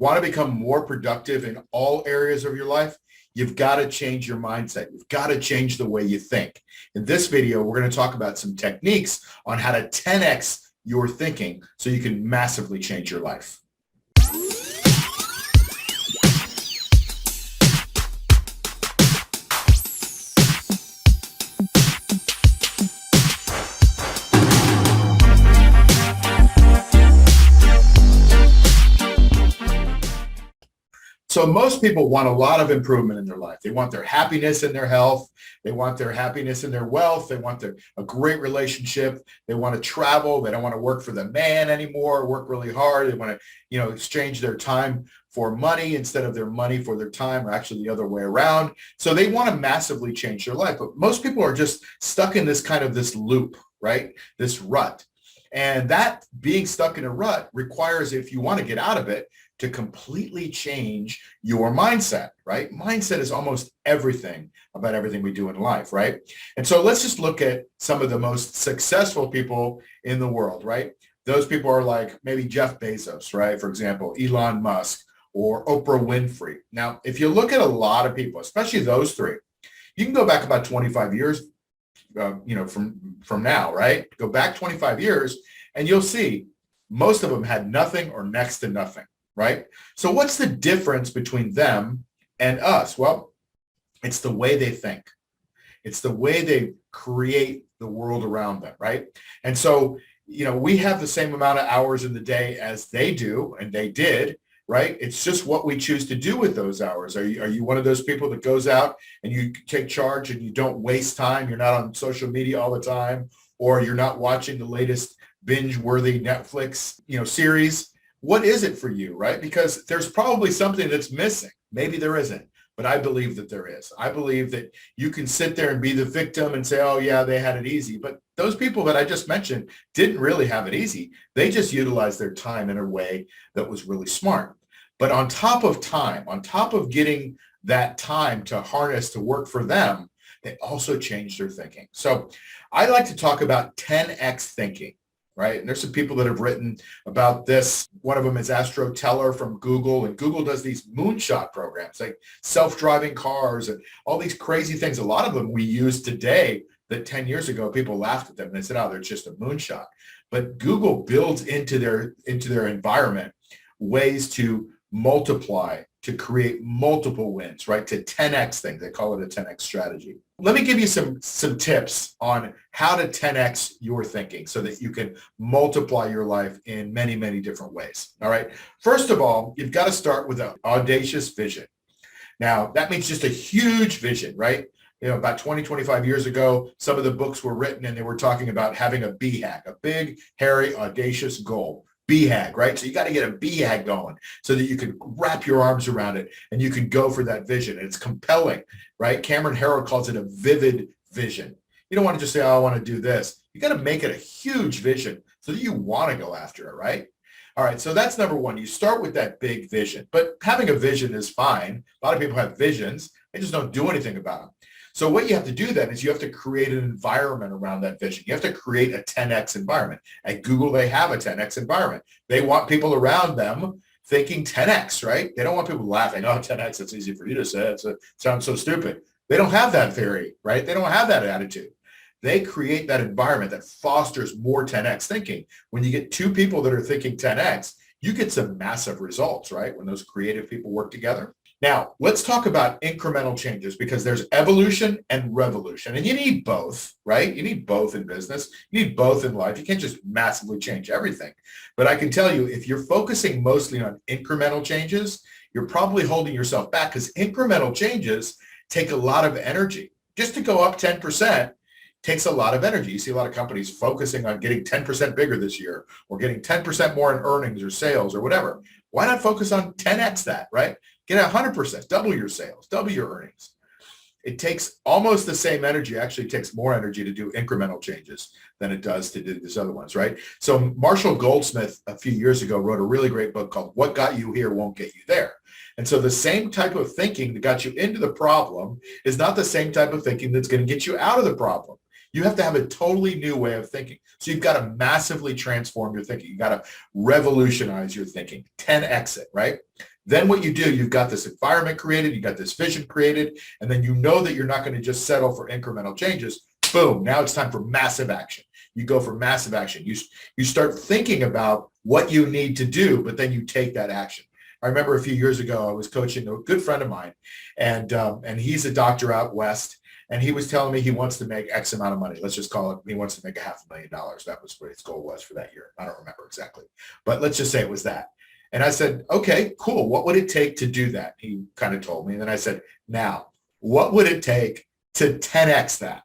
Want to become more productive in all areas of your life? You've got to change your mindset. You've got to change the way you think. In this video, we're going to talk about some techniques on how to 10x your thinking so you can massively change your life. So most people want a lot of improvement in their life. They want their happiness in their health. They want their happiness in their wealth. They want a great relationship. They want to travel. They don't want to work for the man anymore, work really hard. They want to, exchange their time for money instead of their money for their time, or actually the other way around. So they want to massively change their life. But most people are just stuck in this loop, right? This rut. And that being stuck in a rut requires, if you want to get out of it, to completely change your mindset, right? Mindset is almost everything about everything we do in life, right? And so let's just look at some of the most successful people in the world, right? Those people are like maybe Jeff Bezos, right? For example, Elon Musk or Oprah Winfrey. Now, if you look at a lot of people, especially those three, you can go back about 25 years, from now, right? Go back 25 years and you'll see most of them had nothing or next to nothing. Right? So what's the difference between them and us? Well, it's the way they think. It's the way they create the world around them, right? And so, we have the same amount of hours in the day as they do, and they did, right? It's just what we choose to do with those hours. Are you one of those people that goes out and you take charge and you don't waste time? You're not on social media all the time, or you're not watching the latest binge-worthy Netflix, series. What is it for you, right? Because there's probably something that's missing. Maybe there isn't, but I believe that there is. I believe that you can sit there and be the victim and say, oh yeah, they had it easy. But those people that I just mentioned didn't really have it easy. They just utilized their time in a way that was really smart. But on top of time, on top of getting that time to harness to work for them, they also changed their thinking. So I like to talk about 10x thinking. Right? And there's some people that have written about this. One of them is Astro Teller from Google, and Google does these moonshot programs like self-driving cars and all these crazy things. A lot of them we use today that 10 years ago, people laughed at them and they said, oh, they're just a moonshot. But Google builds into their environment ways to multiply, to create multiple wins, right? To 10x things. They call it a 10x strategy. Let me give you some tips on how to 10x your thinking so that you can multiply your life in many, many different ways. All right. First of all, you've got to start with an audacious vision. Now, that means just a huge vision, right? About 20, 25 years ago, some of the books were written and they were talking about having a BHAG, a big, hairy, audacious goal. BHAG, right? So you got to get a BHAG going so that you can wrap your arms around it and you can go for that vision. And it's compelling, right? Cameron Herold calls it a vivid vision. You don't want to just say, oh, I want to do this. You got to make it a huge vision so that you want to go after it, right? All right, so that's number one. You start with that big vision, but having a vision is fine. A lot of people have visions. They just don't do anything about them. So what you have to do then is you have to create an environment around that vision. You have to create a 10x environment. At Google, they have a 10x environment. They want people around them thinking 10x, right? They don't want people laughing, oh, 10x, it's easy for you to say. It sounds so stupid. They don't have that theory, right? They don't have that attitude. They create that environment that fosters more 10x thinking. When you get two people that are thinking 10x, you get some massive results, right? When those creative people work together. Now, let's talk about incremental changes because there's evolution and revolution, and you need both, right? You need both in business. You need both in life. You can't just massively change everything. But I can tell you, if you're focusing mostly on incremental changes, you're probably holding yourself back because incremental changes take a lot of energy. Just to go up 10% takes a lot of energy. You see a lot of companies focusing on getting 10% bigger this year or getting 10% more in earnings or sales or whatever. Why not focus on 10x that, right? Get 100%, double your sales, double your earnings. It takes almost the same energy. Actually, it takes more energy to do incremental changes than it does to do these other ones, right? So Marshall Goldsmith a few years ago wrote a really great book called What Got You Here Won't Get You There. And so the same type of thinking that got you into the problem is not the same type of thinking that's going to get you out of the problem. You have to have a totally new way of thinking. So you've got to massively transform your thinking. You got to revolutionize your thinking, 10x it, right? Then what you do, you've got this environment created, you got this vision created, and then you know that you're not going to just settle for incremental changes. Boom, now it's time for massive action. You go for massive action. You start thinking about what you need to do, but then you take that action. I remember a few years ago, I was coaching a good friend of mine, and he's a doctor out west, and he was telling me he wants to make X amount of money. Let's just call it, he wants to make $500,000. That was what his goal was for that year. I don't remember exactly, but let's just say it was that. And I said, okay, cool. What would it take to do that? He kind of told me. And then I said, now, what would it take to 10x that?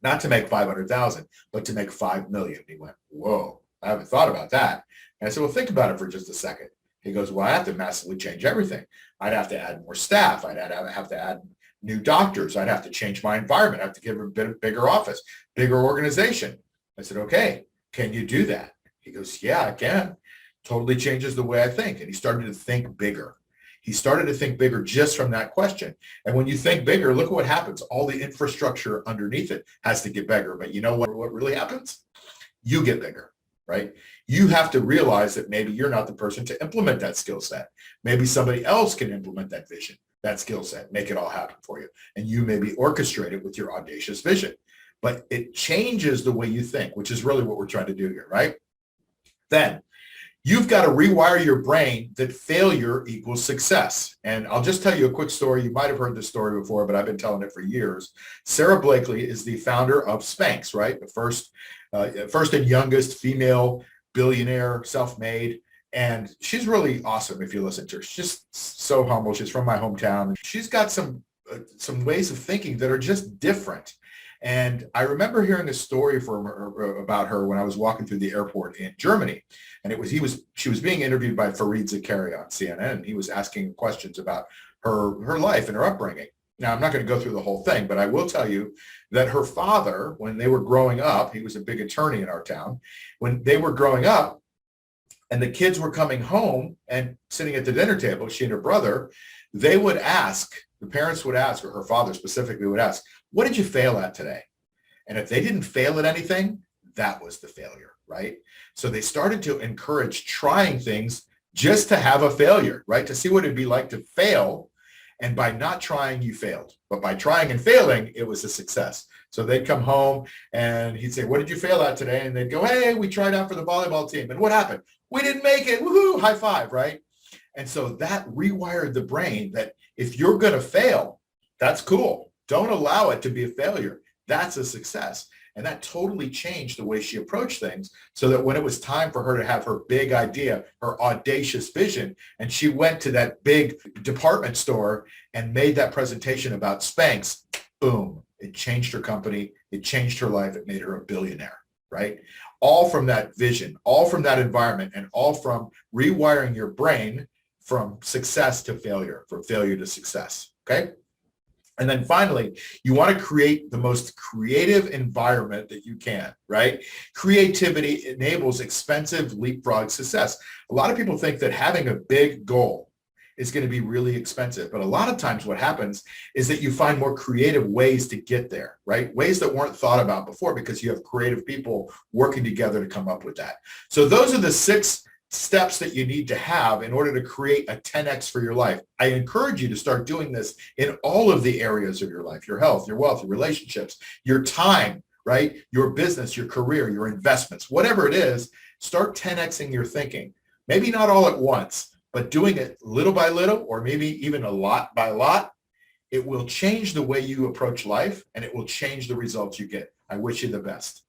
Not to make 500,000, but to make 5 million. He went, whoa, I haven't thought about that. And I said, well, think about it for just a second. He goes, well, I have to massively change everything. I'd have to add more staff. I'd have to add new doctors. I'd have to change my environment. I have to give him a bit bigger office, bigger organization. I said, okay, can you do that? He goes, yeah, I can. Totally changes the way I think. And he started to think bigger. He started to think bigger just from that question. And when you think bigger, look at what happens. All the infrastructure underneath it has to get bigger. But you know what really happens? You get bigger, right? You have to realize that maybe you're not the person to implement that skill set. Maybe somebody else can implement that vision, that skill set, make it all happen for you. And you maybe orchestrate it with your audacious vision. But it changes the way you think, which is really what we're trying to do here, right? Then you've got to rewire your brain that failure equals success. And I'll just tell you a quick story. You might have heard this story before, but I've been telling it for years. Sarah Blakely is the founder of Spanx, right? The first and youngest female billionaire, self-made. And she's really awesome if you listen to her. She's just so humble. She's from my hometown. She's got some ways of thinking that are just different. And I remember hearing a story about her when I was walking through the airport in Germany. And she was being interviewed by Fareed Zakaria on CNN. And he was asking questions about her life and her upbringing. Now, I'm not going to go through the whole thing, but I will tell you that her father, when they were growing up, he was a big attorney in our town. When they were growing up and the kids were coming home and sitting at the dinner table, she and her brother, they would ask, the parents would ask, or her father specifically would ask, what did you fail at today? And if they didn't fail at anything, that was the failure, right? So they started to encourage trying things just to have a failure, right? To see what it'd be like to fail. And by not trying, you failed. But by trying and failing, it was a success. So they'd come home and he'd say, what did you fail at today? And they'd go, hey, we tried out for the volleyball team. And what happened? We didn't make it. Woohoo, high five, right? And so that rewired the brain that if you're going to fail, that's cool. Don't allow it to be a failure. That's a success. And that totally changed the way she approached things so that when it was time for her to have her big idea, her audacious vision, and she went to that big department store and made that presentation about Spanx, boom, it changed her company. It changed her life. It made her a billionaire, right? All from that vision, all from that environment, and all from rewiring your brain from success to failure, from failure to success, okay? And then finally, you want to create the most creative environment that you can, right? Creativity enables expensive leapfrog success. A lot of people think that having a big goal is going to be really expensive. But a lot of times what happens is that you find more creative ways to get there, right? Ways that weren't thought about before because you have creative people working together to come up with that. So those are the 6 steps that you need to have in order to create a 10x for your life. I encourage you to start doing this in all of the areas of your life, your health, your wealth, your relationships, your time, right? Your business, your career, your investments, whatever it is, start 10xing your thinking. Maybe not all at once, but doing it little by little, or maybe even a lot by lot. It will change the way you approach life and it will change the results you get. I wish you the best.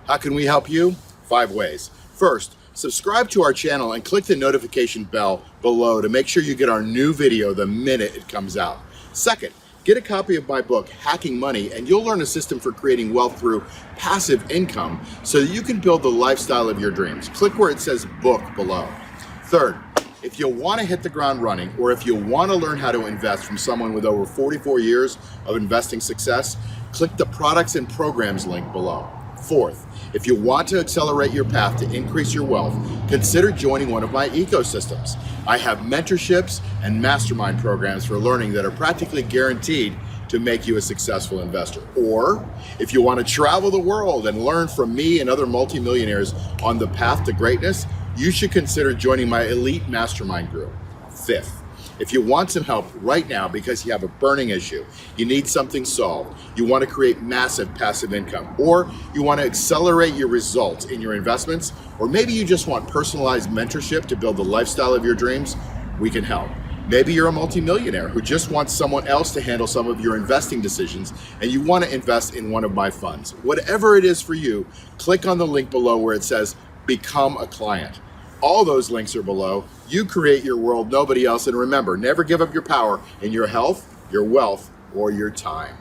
How can we help you? 5 ways. First, subscribe to our channel and click the notification bell below to make sure you get our new video the minute it comes out. Second, get a copy of my book, Hacking Money, and you'll learn a system for creating wealth through passive income so that you can build the lifestyle of your dreams. Click where it says book below. Third, if you want to hit the ground running, or if you want to learn how to invest from someone with over 44 years of investing success, click the products and programs link below. Fourth, if you want to accelerate your path to increase your wealth, consider joining one of my ecosystems. I have mentorships and mastermind programs for learning that are practically guaranteed to make you a successful investor. Or if you want to travel the world and learn from me and other multimillionaires on the path to greatness, you should consider joining my elite mastermind group. Fifth, if you want some help right now because you have a burning issue, you need something solved, you want to create massive passive income, or you want to accelerate your results in your investments, or maybe you just want personalized mentorship to build the lifestyle of your dreams, we can help. Maybe you're a multimillionaire who just wants someone else to handle some of your investing decisions and you want to invest in one of my funds. Whatever it is for you, click on the link below where it says become a client. All those links are below. You create your world, nobody else. And remember, never give up your power in your health, your wealth, or your time.